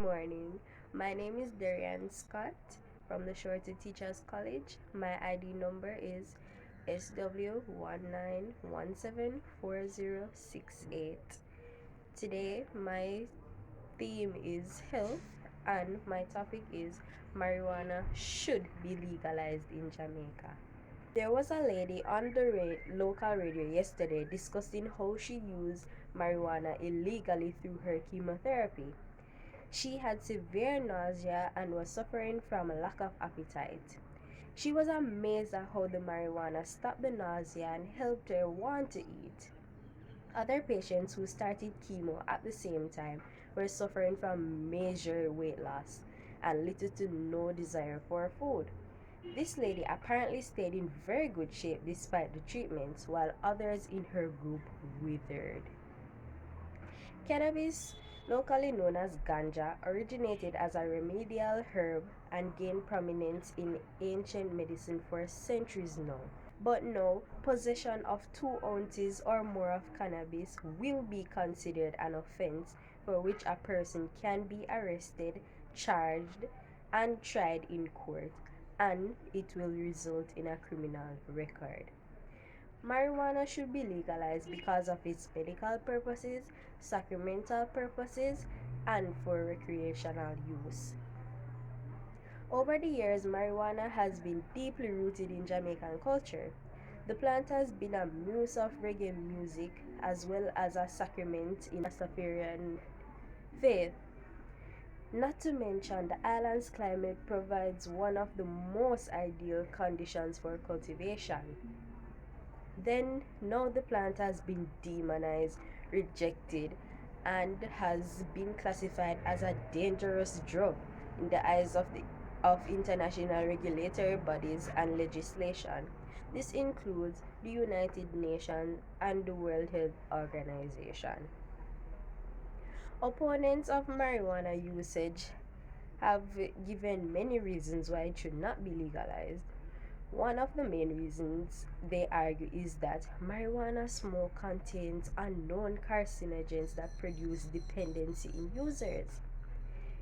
morning. My name is Darian Scott from the Shorty Teachers College. My ID number is SW19174068. Today, my theme is health, and my topic is marijuana should be legalized in Jamaica. There was a lady on the local radio yesterday discussing how she used marijuana illegally through her chemotherapy. She had severe nausea and was suffering from a lack of appetite. She was amazed at how the marijuana stopped the nausea and helped her want to eat. Other patients who started chemo at the same time were suffering from major weight loss and little to no desire for food. This lady apparently stayed in very good shape despite the treatments, while others in her group withered. Cannabis, locally known as ganja, originated as a remedial herb and gained prominence in ancient medicine for centuries now. But now, possession of 2 ounces or more of cannabis will be considered an offense for which a person can be arrested, charged, and tried in court, and it will result in a criminal record. Marijuana should be legalized because of its medical purposes, sacramental purposes, and for recreational use. Over the years, marijuana has been deeply rooted in Jamaican culture. The plant has been a muse of reggae music as well as a sacrament in Rastafarian faith. Not to mention, the island's climate provides one of the most ideal conditions for cultivation. Then, now the plant has been demonized, rejected, and has been classified as a dangerous drug in the eyes of international regulatory bodies and legislation. This includes the United Nations and the World Health Organization. Opponents of marijuana usage have given many reasons why it should not be legalized. One of the main reasons they argue is that marijuana smoke contains unknown carcinogens that produce dependency in users.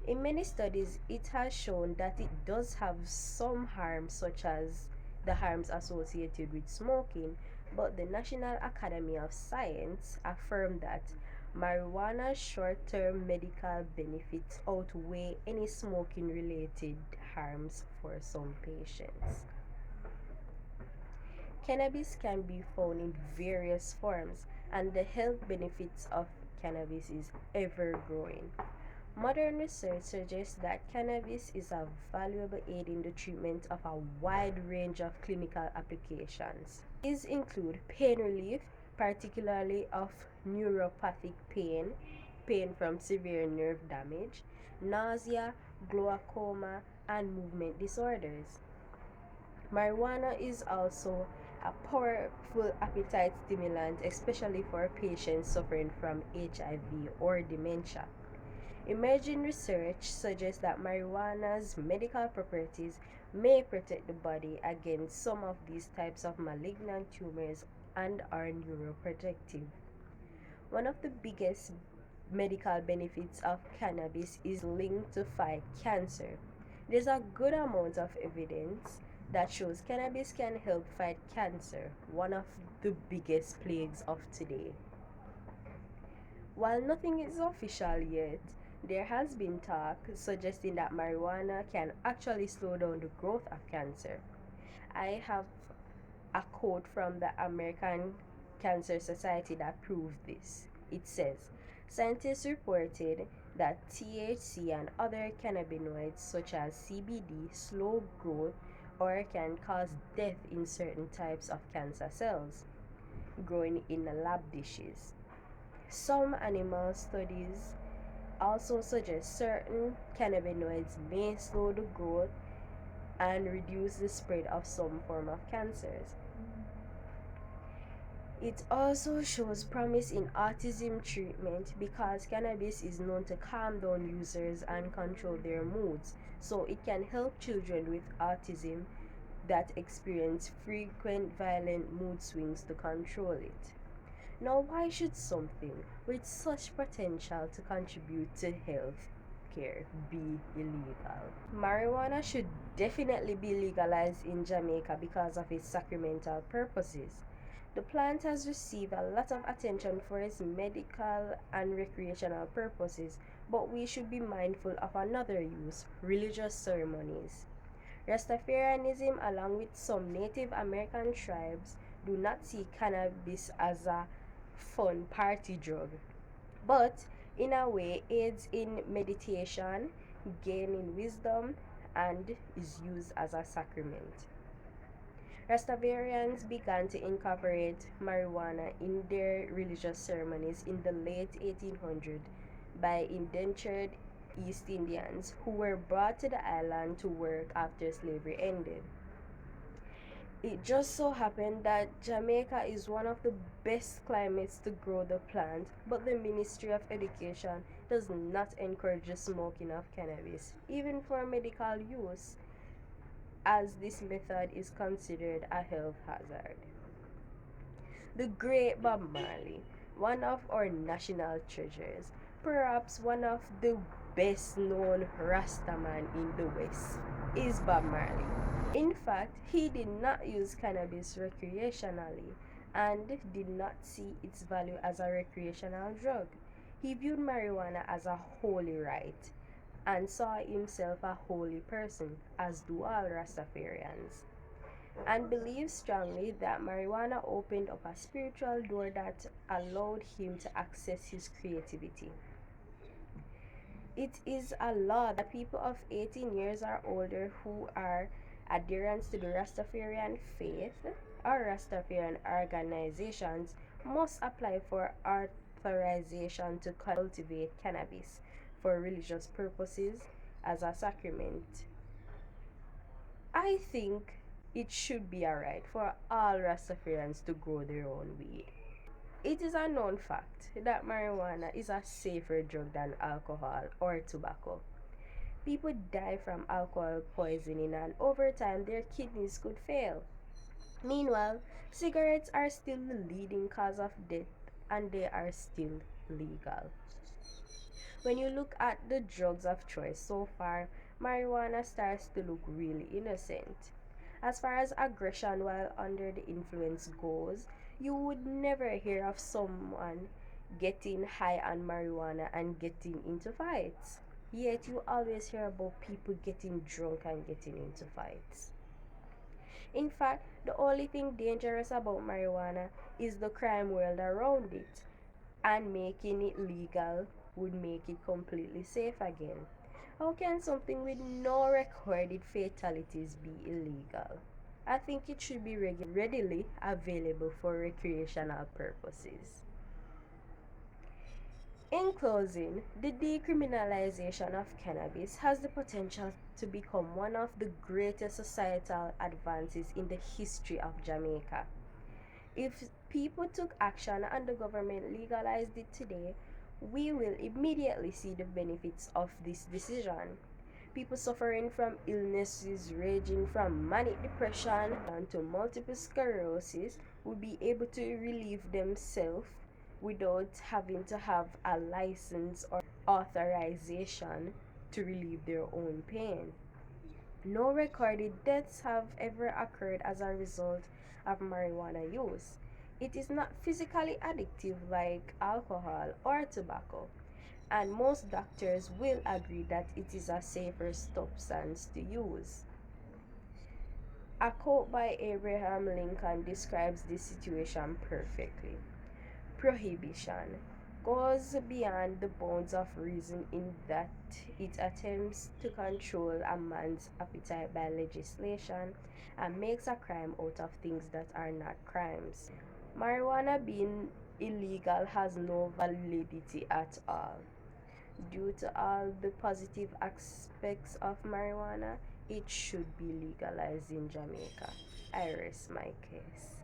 In many studies, it has shown that it does have some harms, such as the harms associated with smoking, but the National Academy of Science affirmed that marijuana's short-term medical benefits outweigh any smoking-related harms for some patients. Cannabis can be found in various forms, and the health benefits of cannabis is ever growing. Modern research suggests that cannabis is a valuable aid in the treatment of a wide range of clinical applications. These include pain relief, particularly of neuropathic pain, pain from severe nerve damage, nausea, glaucoma, and movement disorders. Marijuana is also a powerful appetite stimulant, especially for patients suffering from HIV or dementia. Emerging research suggests that marijuana's medical properties may protect the body against some of these types of malignant tumors and are neuroprotective. One of the biggest medical benefits of cannabis is linked to fight cancer. There's a good amount of evidence that shows cannabis can help fight cancer, one of the biggest plagues of today. While nothing is official yet, there has been talk suggesting that marijuana can actually slow down the growth of cancer. I have a quote from the American Cancer Society that proves this. It says, scientists reported that THC and other cannabinoids such as CBD slow growth or can cause death in certain types of cancer cells growing in lab dishes. Some animal studies also suggest certain cannabinoids may slow the growth and reduce the spread of some form of cancers. It also shows promise in autism treatment because cannabis is known to calm down users and control their moods, so it can help children with autism that experience frequent violent mood swings to control it. Now, why should something with such potential to contribute to health care be illegal. Marijuana should definitely be legalized in Jamaica because of its sacramental purposes. The plant has received a lot of attention for its medical and recreational purposes, but we should be mindful of another use, religious ceremonies. Rastafarianism, along with some Native American tribes, do not see cannabis as a fun party drug, but in a way aids in meditation, gaining wisdom, and is used as a sacrament. Rastafarians began to incorporate marijuana in their religious ceremonies in the late 1800s by indentured East Indians who were brought to the island to work after slavery ended. It just so happened that Jamaica is one of the best climates to grow the plant, but the Ministry of Education does not encourage the smoking of cannabis, even for medical use, as this method is considered a health hazard. The great Bob Marley, one of our national treasures, perhaps one of the best known Rastaman in the West, is Bob Marley. In fact, he did not use cannabis recreationally and did not see its value as a recreational drug. He viewed marijuana as a holy rite and saw himself a holy person, as do all Rastafarians, and believed strongly that marijuana opened up a spiritual door that allowed him to access his creativity. It is a law that people of 18 years or older who are adherents to the Rastafarian faith or Rastafarian organizations must apply for authorization to cultivate cannabis for religious purposes as a sacrament. I think it should be alright for all Rastafarians to grow their own weed. It is a known fact that marijuana is a safer drug than alcohol or tobacco. People die from alcohol poisoning, and over time their kidneys could fail. Meanwhile, cigarettes are still the leading cause of death and they are still legal. When you look at the drugs of choice so far, marijuana starts to look really innocent. As far as aggression while under the influence goes, you would never hear of someone getting high on marijuana and getting into fights. Yet you always hear about people getting drunk and getting into fights. In fact, the only thing dangerous about marijuana is the crime world around it, and making it legal would make it completely safe again. How can something with no recorded fatalities be illegal? I think it should be readily available for recreational purposes. In closing, the decriminalization of cannabis has the potential to become one of the greatest societal advances in the history of Jamaica. If people took action and the government legalized it today, we will immediately see the benefits of this decision. People suffering from illnesses ranging from manic depression to multiple sclerosis will be able to relieve themselves without having to have a license or authorization to relieve their own pain. No recorded deaths have ever occurred as a result of marijuana use. It is not physically addictive like alcohol or tobacco, and most doctors will agree that it is a safer substance to use. A quote by Abraham Lincoln describes this situation perfectly. Prohibition goes beyond the bounds of reason in that it attempts to control a man's appetite by legislation and makes a crime out of things that are not crimes. Marijuana being illegal has no validity at all. Due to all the positive aspects of marijuana, it should be legalized in Jamaica. I rest my case.